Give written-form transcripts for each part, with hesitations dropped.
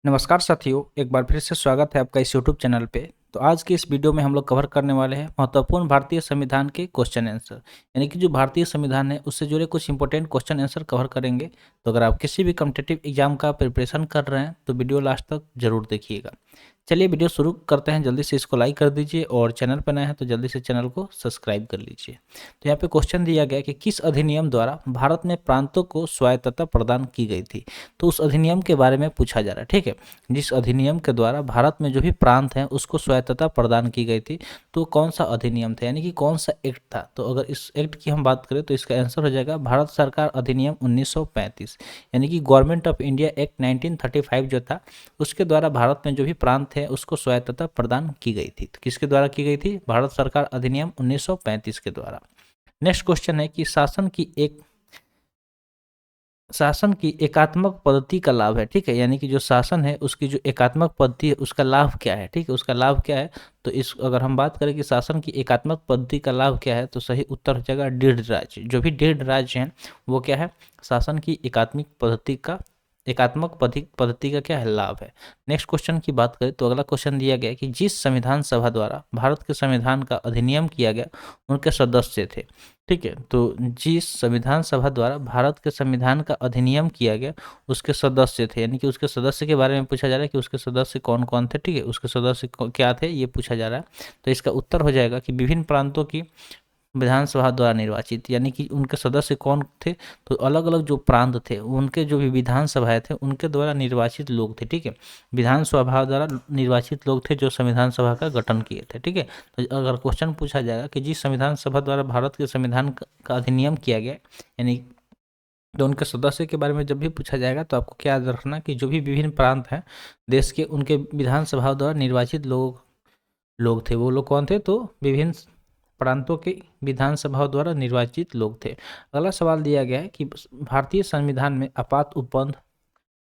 नमस्कार साथियों, एक बार फिर से स्वागत है आपका इस यूट्यूब चैनल पे। तो आज की इस वीडियो में हम लोग कवर करने वाले हैं महत्वपूर्ण भारतीय संविधान के क्वेश्चन आंसर, यानी कि जो भारतीय संविधान है उससे जुड़े कुछ इंपॉर्टेंट क्वेश्चन आंसर कवर करेंगे। तो अगर आप किसी भी कॉम्पिटिटिव एग्जाम का प्रिपरेशन कर रहे हैं तो वीडियो लास्ट तक जरूर देखिएगा। चलिए वीडियो शुरू करते हैं। जल्दी से इसको लाइक कर दीजिए और चैनल पर नए हैं तो जल्दी से चैनल को सब्सक्राइब कर लीजिए। तो यहाँ पे क्वेश्चन दिया गया है कि किस अधिनियम द्वारा भारत में प्रांतों को स्वायत्तता प्रदान की गई थी। तो उस अधिनियम के बारे में पूछा जा रहा है, ठीक है। जिस अधिनियम के द्वारा भारत में जो भी प्रांत हैं उसको स्वायत्तता प्रदान की गई थी, तो कौन सा अधिनियम था, यानी कि कौन सा एक्ट था। तो अगर इस एक्ट की हम बात करें तो इसका आंसर हो जाएगा भारत सरकार अधिनियम 1935, यानी कि गवर्नमेंट ऑफ इंडिया एक्ट 1935 जो था उसके द्वारा भारत में जो भी प्रांत है उसको स्वायत्तता प्रदान की गई थी। तो किसके द्वारा की गई थी? भारत सरकार अधिनियम 1935 के द्वारा। नेक्स्ट क्वेश्चन है कि शासन की एकात्मक पद्धति का लाभ है, ठीक है। यानी कि जो शासन है उसकी जो एकात्मक पद्धति है उसका लाभ क्या है, ठीक है, उसका लाभ क्या है। तो इस अगर हम बात करें कि शासन की एकात्मक पद्धति का लाभ क्या है तो सही उत्तर हो जाएगा दृढ़ राज्य। जो भी दृढ़ राज्य हैं वो क्या है? शासन की एकात्मक पद्धति का क्या है? लाभ है। नेक्स्ट क्वेश्चन की बात करें तो अगला क्वेश्चन दिया गया है कि जिस संविधान सभा द्वारा भारत के संविधान का अधिनियम किया गया उनके सदस्य थे, ठीक है। तो जिस संविधान सभा द्वारा भारत के संविधान का अधिनियम किया गया उसके सदस्य थे, यानी कि उसके सदस्य के बारे में पूछा जा रहा है कि उसके सदस्य कौन कौन थे, ठीक है। उसके सदस्य क्या थे ये पूछा जा रहा है। तो इसका उत्तर हो जाएगा कि विभिन्न प्रांतों की विधानसभा द्वारा निर्वाचित, यानी कि उनके सदस्य कौन थे। तो अलग अलग जो प्रांत थे उनके जो भी विधानसभाएं थे उनके द्वारा निर्वाचित लोग थे, ठीक है। विधानसभा द्वारा निर्वाचित लोग थे जो संविधान सभा का गठन किए थे, ठीक है। तो अगर क्वेश्चन पूछा जाएगा कि जिस संविधान सभा द्वारा भारत के संविधान का अधिनियम किया गया, यानी तो उनके सदस्य के बारे में जब भी पूछा जाएगा तो आपको क्या याद रखना कि जो भी विभिन्न प्रांत हैं देश के उनके विधानसभा द्वारा निर्वाचित लोग लोग थे, वो लोग कौन थे? तो विभिन्न प्रांतों के विधानसभाओं द्वारा निर्वाचित लोग थे। अगला सवाल दिया गया है कि भारतीय संविधान में आपात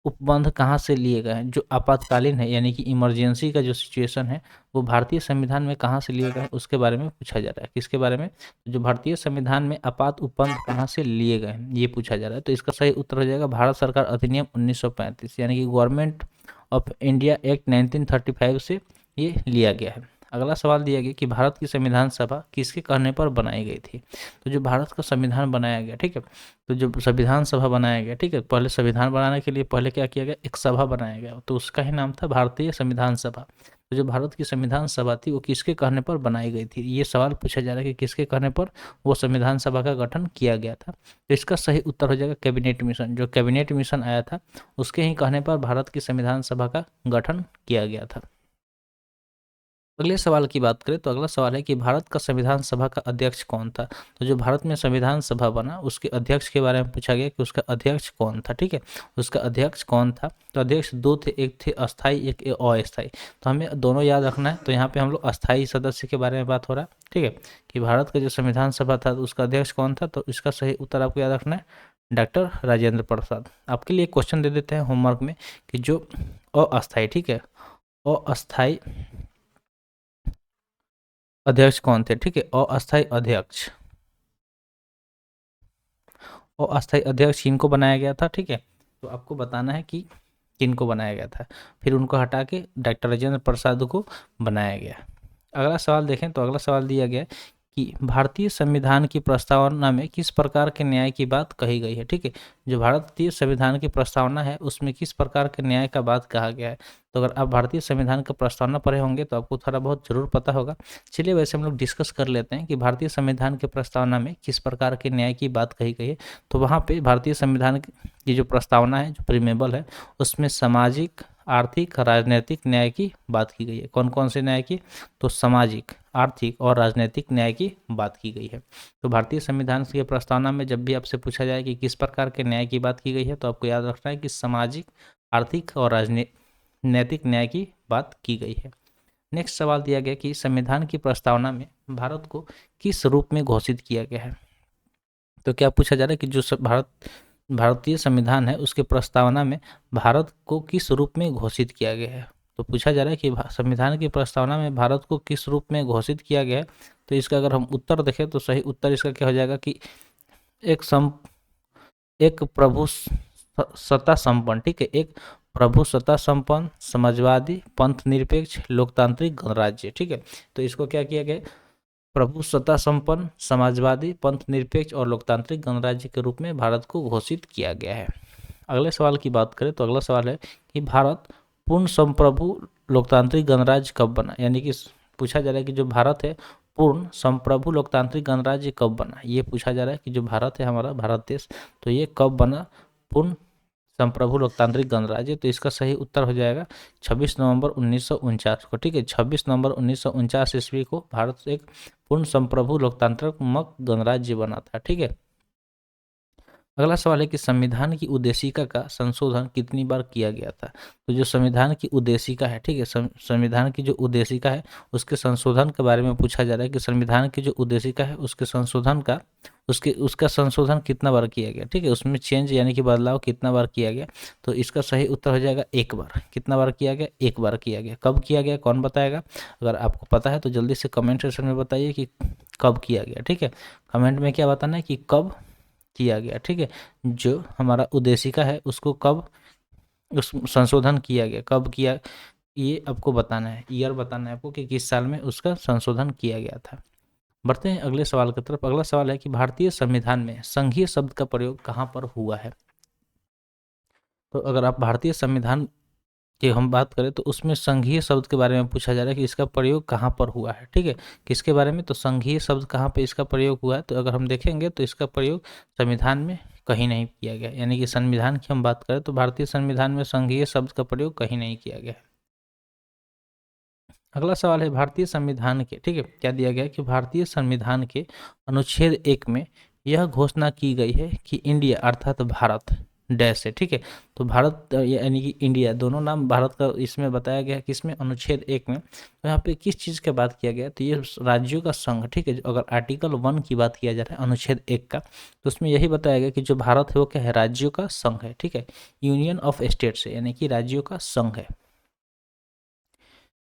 उपबंध कहाँ से लिए गए हैं। जो आपातकालीन है यानी कि इमरजेंसी का जो सिचुएशन है वो भारतीय संविधान में कहाँ से लिए गए हैं उसके बारे में पूछा जा रहा है। किसके बारे में? जो भारतीय संविधान में आपात उपबंध कहाँ से लिए गए हैं ये पूछा जा रहा है। तो इसका सही उत्तर हो जाएगा भारत सरकार अधिनियम 1935, यानी कि गवर्नमेंट ऑफ इंडिया एक्ट 1935 से ये लिया गया है। अगला सवाल दिया गया कि भारत की संविधान सभा किसके कहने पर बनाई गई थी। तो जो भारत का संविधान बनाया गया, ठीक है, तो जो संविधान सभा बनाया गया, ठीक है, पहले संविधान बनाने के लिए पहले क्या किया गया? एक सभा बनाया गया, तो उसका ही नाम था भारतीय संविधान सभा। तो जो भारत की संविधान सभा थी वो किसके कहने पर बनाई गई थी, ये सवाल पूछा जा रहा है कि किसके कहने पर वो संविधान सभा का गठन किया गया था। तो इसका सही उत्तर हो जाएगा कैबिनेट मिशन। जो कैबिनेट मिशन आया था उसके ही कहने पर भारत की संविधान सभा का गठन किया गया था। अगले सवाल की बात करें तो अगला सवाल है कि भारत का संविधान सभा का अध्यक्ष कौन था। तो जो भारत में संविधान सभा बना उसके अध्यक्ष के बारे में पूछा गया कि उसका अध्यक्ष कौन था, ठीक है। उसका अध्यक्ष कौन था? तो अध्यक्ष दो थे, एक थे अस्थाई एक अस्थाई। तो हमें दोनों याद रखना है। तो यहाँ पे हम लोग अस्थाई सदस्य के बारे में बात हो रहा है, ठीक है, कि भारत का जो संविधान सभा था तो उसका अध्यक्ष कौन था। तो इसका सही उत्तर आपको याद रखना है डॉक्टर राजेंद्र प्रसाद। आपके लिए क्वेश्चन दे देते हैं होमवर्क में कि जो अस्थाई, ठीक है, अस्थाई अध्यक्ष कौन थे, ठीक है। अस्थाई अध्यक्ष किनको बनाया गया था, ठीक है। तो आपको बताना है कि किनको बनाया गया था, फिर उनको हटा के डॉक्टर राजेंद्र प्रसाद को बनाया गया। अगला सवाल देखें तो अगला सवाल दिया गया कि भारतीय संविधान की प्रस्तावना में किस प्रकार के न्याय की बात कही गई है, ठीक है। जो भारतीय संविधान की प्रस्तावना है उसमें किस प्रकार के न्याय का बात कहा गया है। तो अगर आप भारतीय संविधान का प्रस्तावना पढ़े होंगे तो आपको थोड़ा बहुत जरूर पता होगा। चलिए वैसे हम लोग डिस्कस कर लेते हैं कि भारतीय संविधान के प्रस्तावना में किस प्रकार के न्याय की बात कही गई है। तो वहाँ पे भारतीय संविधान की जो प्रस्तावना है, जो प्रीमेबल है, उसमें सामाजिक, आर्थिक, राजनीतिक न्याय की बात की गई है। कौन कौन से न्याय की? तो सामाजिक, आर्थिक और राजनीतिक न्याय की बात की गई है। तो भारतीय संविधान की प्रस्तावना में जब भी आपसे पूछा जाए कि किस प्रकार के न्याय की बात की गई है तो आपको याद रखना है कि सामाजिक, आर्थिक और राजनीतिक न्याय की बात की गई है। नेक्स्ट सवाल दिया गया कि संविधान की प्रस्तावना में भारत को किस रूप में घोषित किया गया है। तो क्या पूछा जा रहा है कि जो भारतीय संविधान है उसके प्रस्तावना में भारत को किस रूप में घोषित किया गया है। तो पूछा जा रहा है कि संविधान की प्रस्तावना में भारत को किस रूप में घोषित किया गया है। तो इसका अगर हम उत्तर देखें तो सही उत्तर इसका क्या हो जाएगा कि एक सत्ता संपन्न, ठीक है, एक प्रभु सत्ता संपन्न, समाजवादी, पंथ निरपेक्ष, लोकतांत्रिक गणराज्य, ठीक है। तो इसको क्या किया गया, प्रभु सत्ता संपन्न, समाजवादी, पंथ निरपेक्ष और लोकतांत्रिक गणराज्य के रूप में भारत को घोषित किया गया है। अगले सवाल की बात करें तो अगला सवाल है कि भारत पूर्ण संप्रभु लोकतांत्रिक गणराज्य कब बना, यानी कि पूछा जा रहा है कि जो भारत है पूर्ण संप्रभु लोकतांत्रिक गणराज्य कब बना, ये पूछा जा रहा है कि जो भारत है हमारा भारत देश, तो ये कब बना पूर्ण संप्रभु लोकतांत्रिक गणराज्य। तो इसका सही उत्तर हो जाएगा 26 नवंबर 1949 को, ठीक है। 26 नवंबर 1949 ईस्वी को भारत एक पूर्ण संप्रभु लोकतांत्रिक गणराज्य बना था, ठीक है। अगला सवाल है कि संविधान की उद्देशिका का संशोधन कितनी बार किया गया था। तो जो संविधान की उद्देशिका है, ठीक है, संविधान की जो उद्देशिका है उसके संशोधन के बारे में पूछा जा रहा है कि संविधान की जो उद्देशिका है उसके संशोधन का उसका संशोधन कितना बार किया गया, ठीक है, उसमें चेंज यानी कि बदलाव कितना बार किया गया। तो इसका सही उत्तर हो जाएगा एक बार। कितना बार किया गया, एक बार किया गया। कब किया गया, कौन बताएगा, अगर आपको पता है तो जल्दी से कमेंट सेक्शन में बताइए कि कब किया गया, ठीक है। कमेंट में क्या बताना है कि कब किया गया, ठीक है। जो हमारा उद्देशिका है उसको कब उस संशोधन किया गया, कब किया, ये आपको बताना है, ईयर बताना है आपको कि किस साल में उसका संशोधन किया गया था। बढ़ते हैं अगले सवाल की तरफ। अगला सवाल है कि भारतीय संविधान में संघीय शब्द का प्रयोग कहाँ पर हुआ है। तो अगर आप भारतीय संविधान की हम बात करें तो उसमें संघीय शब्द के बारे में पूछा जा रहा है कि इसका प्रयोग कहाँ पर हुआ है, ठीक है। किसके बारे में, तो संघीय शब्द कहाँ पे इसका प्रयोग हुआ है। तो अगर हम देखेंगे तो इसका प्रयोग संविधान में कहीं नहीं किया गया, यानी कि संविधान की हम बात करें तो भारतीय संविधान में संघीय शब्द का प्रयोग कहीं नहीं किया गया है। अगला सवाल है भारतीय संविधान के, ठीक है, क्या दिया गया है कि भारतीय संविधान के अनुच्छेद 1 में यह घोषणा की गई है कि इंडिया अर्थात भारत डैश है, ठीक है। तो भारत यानी कि इंडिया दोनों नाम भारत का इसमें बताया गया है कि इसमें अनुच्छेद 1 में। तो यहाँ पे किस चीज़ की बात किया गया, तो ये राज्यों का संघ, ठीक है। अगर आर्टिकल 1 की बात किया जा रहा है अनुच्छेद 1 का, तो उसमें यही बताया गया कि जो भारत है वो क्या है, राज्यों का संघ है, ठीक है। यूनियन ऑफ स्टेट्स है, यानी कि राज्यों का संघ है।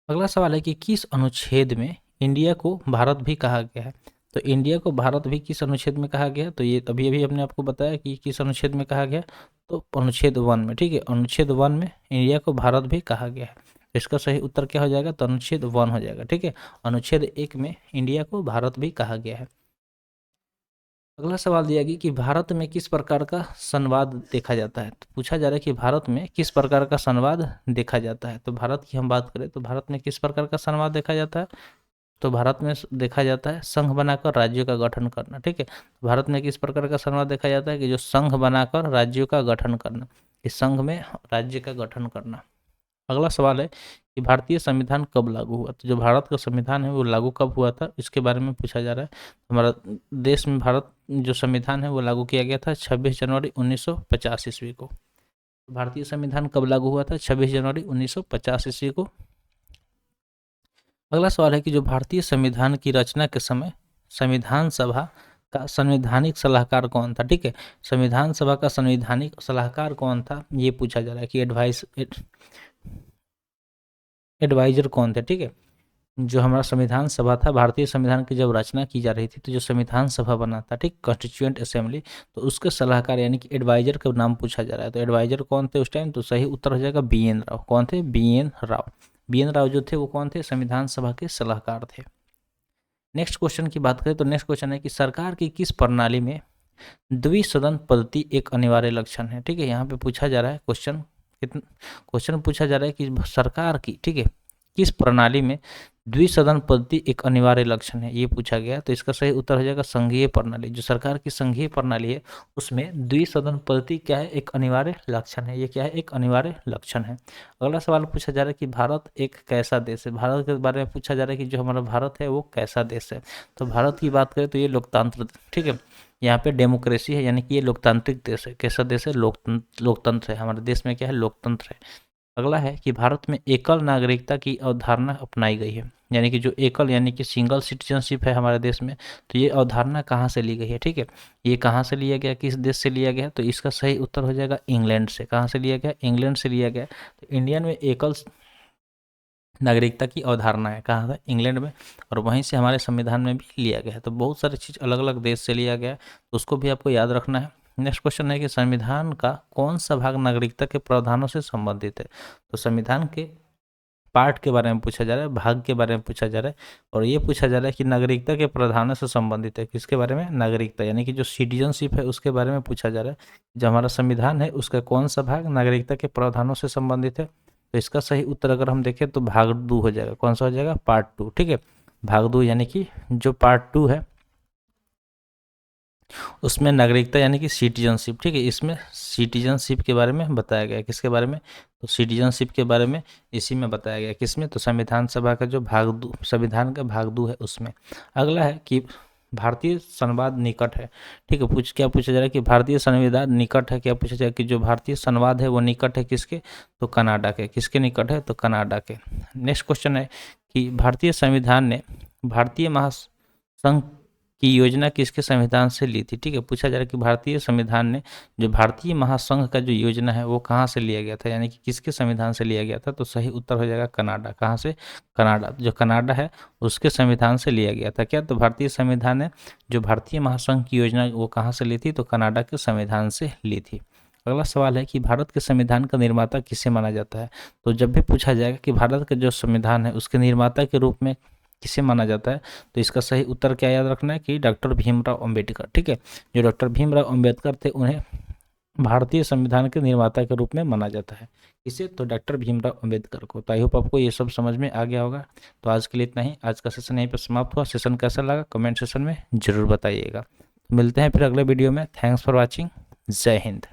अगला सवाल है कि किस अनुच्छेद में इंडिया को भारत भी कहा गया है। तो इंडिया को भारत भी किस अनुच्छेद में कहा गया, तो ये अभी अभी हमने आपको बताया कि किस अनुच्छेद में कहा गया, तो अनुच्छेद 1 में, ठीक है। अनुच्छेद 1 में इंडिया को भारत भी कहा गया है। इसका सही उत्तर क्या हो जाएगा, तो अनुच्छेद 1 हो जाएगा, ठीक है। अनुच्छेद 1 में इंडिया को भारत भी कहा गया है। अगला सवाल दिया गया कि भारत में किस प्रकार का संवाद देखा जाता है। तो पूछा जा रहा है कि भारत में किस प्रकार का संवाद देखा जाता है। तो भारत की हम बात करें तो भारत में किस प्रकार का संवाद देखा जाता है, तो भारत में देखा जाता है संघ बनाकर राज्यों का गठन करना, ठीक है। भारत में किस प्रकार का संवाद देखा जाता है कि जो संघ बनाकर राज्यों का गठन करना, इस संघ में राज्य का गठन करना। अगला सवाल है कि भारतीय संविधान कब लागू हुआ। तो जो भारत का संविधान है वो लागू कब हुआ था, इसके बारे में पूछा जा रहा है। हमारा देश में भारत जो संविधान है वो लागू किया गया था 26 जनवरी 1950 ईस्वी को। भारतीय संविधान कब लागू हुआ था, 26 जनवरी 1950 ईस्वी को। अगला सवाल है कि जो भारतीय संविधान की रचना के समय संविधान सभा का संवैधानिक सलाहकार कौन था, ठीक है। संविधान सभा का संवैधानिक सलाहकार कौन था, ये पूछा जा रहा है कि एडवाइजर कौन थे, ठीक है। जो हमारा संविधान सभा था, भारतीय संविधान की जब रचना की जा रही थी तो जो संविधान सभा बना था, ठीक, कॉन्स्टिट्यूएंट असेंबली, तो उसके सलाहकार यानी कि एडवाइजर का नाम पूछा जा रहा है। तो एडवाइजर कौन थे उस टाइम, तो सही उत्तर हो जाएगा BN राव। कौन थे, BN राव। BN राव जो थे वो कौन थे, संविधान सभा के सलाहकार थे। नेक्स्ट क्वेश्चन की बात करें तो नेक्स्ट क्वेश्चन है कि सरकार की किस प्रणाली में द्विसदन पद्धति एक अनिवार्य लक्षण है, ठीक है। यहाँ पे पूछा जा रहा है क्वेश्चन पूछा जा रहा है कि सरकार की, ठीक है, किस प्रणाली में द्विसदन पद्धति एक अनिवार्य लक्षण है, ये पूछा गया। तो इसका सही उत्तर हो जाएगा संघीय प्रणाली। जो सरकार की संघीय प्रणाली है उसमें द्विसदन पद्धति क्या है, एक अनिवार्य लक्षण है। ये क्या है, एक अनिवार्य लक्षण है। अगला सवाल पूछा जा रहा है कि भारत एक कैसा देश है। भारत के बारे में पूछा जा रहा है कि जो हमारा भारत है वो कैसा देश है। तो भारत की बात करें तो ये लोकतंत्र, ठीक है, यहाँ पे डेमोक्रेसी है, यानी कि ये लोकतांत्रिक देश है। कैसा देश है, लोकतंत्र है। हमारे देश में क्या है, लोकतंत्र है। अगला है कि भारत में एकल नागरिकता की अवधारणा अपनाई गई है, यानी कि जो एकल यानी कि सिंगल सिटीजनशिप है हमारे देश में, तो ये अवधारणा कहाँ से ली गई है, ठीक है। ये कहाँ से लिया गया, किस देश से लिया गया, तो इसका सही उत्तर हो जाएगा इंग्लैंड से। कहाँ से लिया गया, इंग्लैंड से लिया गया। तो इंडियन में एकल नागरिकता की अवधारणा है, कहाँ था, इंग्लैंड में, और वहीं से हमारे संविधान में भी लिया गया है। तो बहुत सारी चीज़ अलग अलग देश से लिया गया है, तो उसको भी आपको याद रखना है। नेक्स्ट क्वेश्चन है कि संविधान का कौन सा भाग नागरिकता के प्रावधानों से संबंधित है। तो संविधान के पार्ट के बारे में पूछा जा रहा है, भाग के बारे में पूछा जा रहा है, और ये पूछा जा रहा है कि नागरिकता के प्रावधानों से संबंधित है। किसके बारे में? नागरिकता, यानी कि जो सिटीजनशिप है उसके बारे में पूछा जा रहा है। जो हमारा संविधान है उसका कौन सा भाग नागरिकता के प्रावधानों से संबंधित है। तो इसका सही उत्तर अगर हम देखें तो भाग 2 हो जाएगा। कौन सा हो जाएगा? पार्ट 2। ठीक है, भाग 2 यानी कि जो पार्ट 2 है उसमें नागरिकता यानी कि सिटीजनशिप, ठीक है, इसमें सिटीजनशिप के बारे में बताया गया है। किसके बारे में? तो सिटीजनशिप के बारे में इसी में बताया गया है। किसमें? तो संविधान सभा का जो भाग 2, संविधान का भाग 2 है उसमें। अगला है कि भारतीय संवाद निकट है। ठीक है, क्या पूछा जा रहा है कि भारतीय संविधान निकट है। क्या पूछा जा रहा है कि जो भारतीय संवाद है वो निकट है किसके? तो कनाडा के। किसके निकट है? तो कनाडा के। नेक्स्ट क्वेश्चन है कि भारतीय संविधान ने भारतीय महासंघ की योजना किसके संविधान से ली थी। ठीक है, पूछा जा रहा है कि भारतीय संविधान ने जो भारतीय महासंघ का जो योजना है वो कहाँ से लिया गया था, यानी कि किसके संविधान से लिया गया था। तो सही उत्तर हो जाएगा कनाडा। कहाँ से? कनाडा। जो कनाडा है उसके संविधान से लिया गया था। क्या? तो भारतीय संविधान ने जो भारतीय महासंघ की योजना वो कहाँ से ली थी? तो कनाडा के संविधान से ली थी। अगला सवाल है कि भारत के संविधान का निर्माता किसे माना जाता है। तो जब भी पूछा जाएगा कि भारत का जो संविधान है उसके निर्माता के रूप में किसे माना जाता है, तो इसका सही उत्तर क्या याद रखना है कि डॉक्टर भीमराव अंबेडकर। ठीक है, जो डॉक्टर भीमराव अंबेडकर थे उन्हें भारतीय संविधान के निर्माता के रूप में माना जाता है। इसे तो डॉक्टर भीमराव अंबेडकर को। तो आई होप आपको ये सब समझ में आ गया होगा। तो आज के लिए इतना ही। आज का सेशन यहीं पर समाप्त हुआ। सेशन कैसा लगा कमेंट सेशन में जरूर बताइएगा। मिलते हैं फिर अगले वीडियो में। Thanks for watching. जय हिंद।